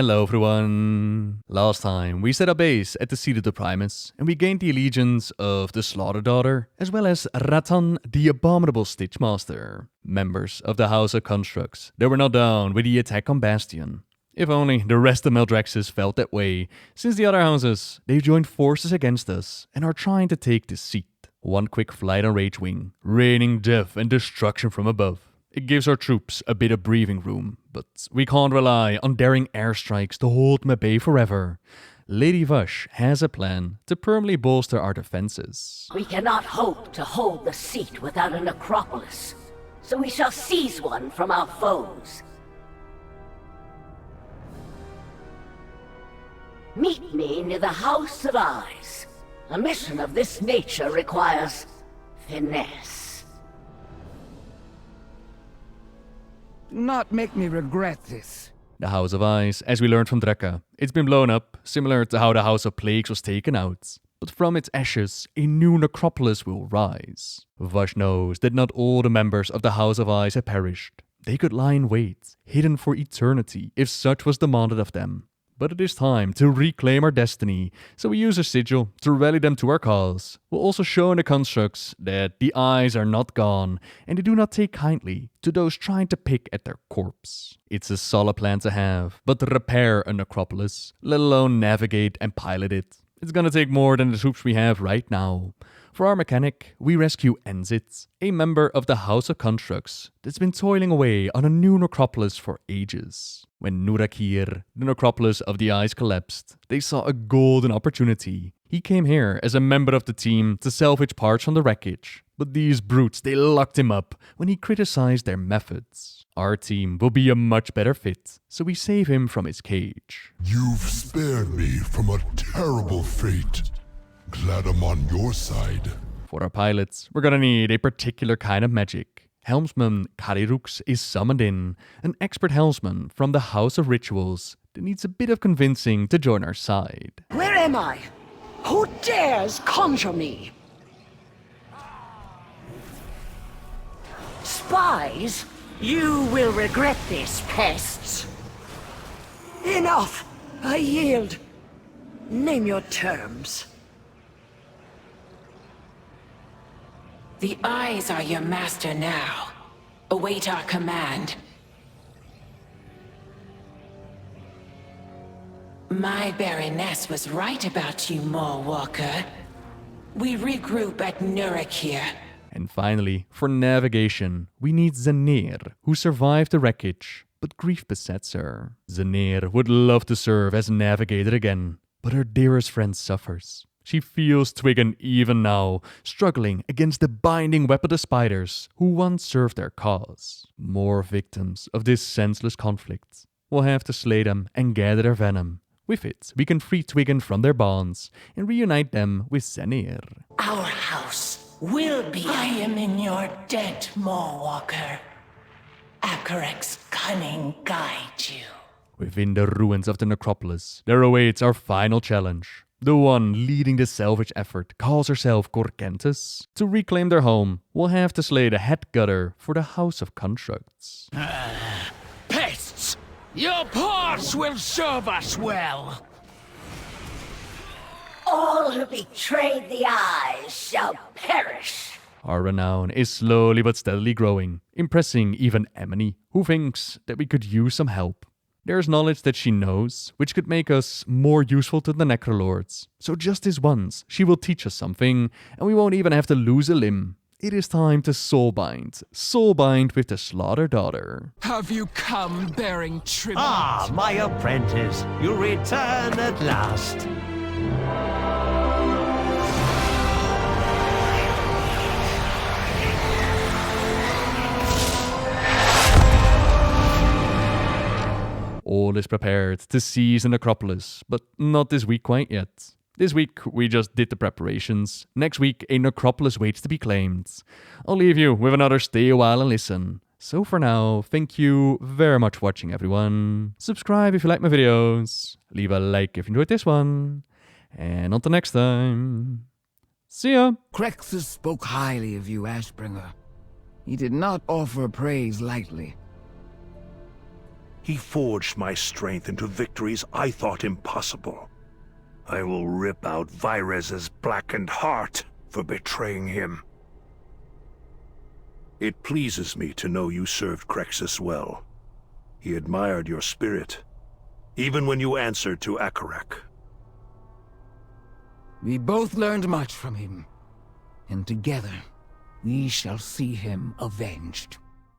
Hello everyone! Last time we set up base at the seat of the Primus and we gained the allegiance of the Slaughter Daughter as well as Ratan the Abominable Stitchmaster, members of the House of Constructs that were not down with the attack on Bastion. If only the rest of Meldraxxus felt that way, since the other houses, they've joined forces against us and are trying to take the seat. One quick flight on Ragewing, raining death and destruction from above. It gives our troops a bit of breathing room, but we can't rely on daring airstrikes to hold them at bay forever. Lady Vashj has a plan to permanently bolster our defenses. We cannot hope to hold the seat without a Necropolis, so we shall seize one from our foes. Meet me near the House of Eyes. A mission of this nature requires finesse. Do not make me regret this. The House of Eyes, as we learned from Drekka, it's been blown up, similar to how the House of Plagues was taken out. But from its ashes, a new Necropolis will rise. Vashj knows that not all the members of the House of Eyes have perished. They could lie in wait, hidden for eternity, if such was demanded of them. But it is time to reclaim our destiny, so we use a sigil to rally them to our cause. We'll also show in the constructs that the eyes are not gone, and they do not take kindly to those trying to pick at their corpse. It's a solid plan to have, but to repair a necropolis, let alone navigate and pilot it, it's gonna take more than the troops we have right now. For our mechanic, we rescue Enzit, a member of the House of Constructs that's been toiling away on a new necropolis for ages. When Nurakir, the necropolis of the Eyes, collapsed, they saw a golden opportunity. He came here as a member of the team to salvage parts from the wreckage, but these brutes, they locked him up when he criticized their methods. Our team will be a much better fit, so we save him from his cage. You've spared me from a terrible fate. Glad I'm on your side. For our pilots, we're gonna need a particular kind of magic. Helmsman Karirux is summoned in, an expert helmsman from the House of Rituals that needs a bit of convincing to join our side. Where am I? Who dares conjure me? Spies? You will regret this, pests. Enough! I yield. Name your terms. The Eyes are your master now. Await our command. My Baroness was right about you, Mawwalker. We regroup at Nurakir. And finally, for navigation, we need Zanir, who survived the wreckage, but grief besets her. Zanir would love to serve as navigator again, but her dearest friend suffers. She feels Twiggan even now, struggling against the binding web of the spiders who once served their cause. More victims of this senseless conflict. We'll have to slay them and gather their venom. With it, we can free Twiggan from their bonds and reunite them with Zanir. Our house will be... I am in your debt, Mawwalker. Akarek's cunning guide you. Within the ruins of the Necropolis, there awaits our final challenge. The one leading the salvage effort calls herself Gorkentis. To reclaim their home, we'll have to slay the head gutter for the House of Constructs. Pests! Your parts will serve us well! All who betrayed the Eyes shall perish! Our renown is slowly but steadily growing, impressing even Emily, who thinks that we could use some help. There's knowledge that she knows, which could make us more useful to the Necrolords. So just this once, she will teach us something, and we won't even have to lose a limb. It is time to Soulbind. Soulbind with the Slaughter Daughter. Have you come bearing tribute? Ah, my apprentice, you return at last. All is prepared to seize the Necropolis, but not this week quite yet. This week, we just did the preparations. Next week, a Necropolis waits to be claimed. I'll leave you with another stay a while and listen. So for now, thank you very much for watching, everyone. Subscribe if you like my videos. Leave a like if you enjoyed this one. And until next time, see ya! Crexus spoke highly of you, Ashbringer. He did not offer praise lightly. He forged my strength into victories I thought impossible. I will rip out Vyrez's blackened heart for betraying him. It pleases me to know you served Crexus well. He admired your spirit, even when you answered to Akarak. We both learned much from him, and together we shall see him avenged.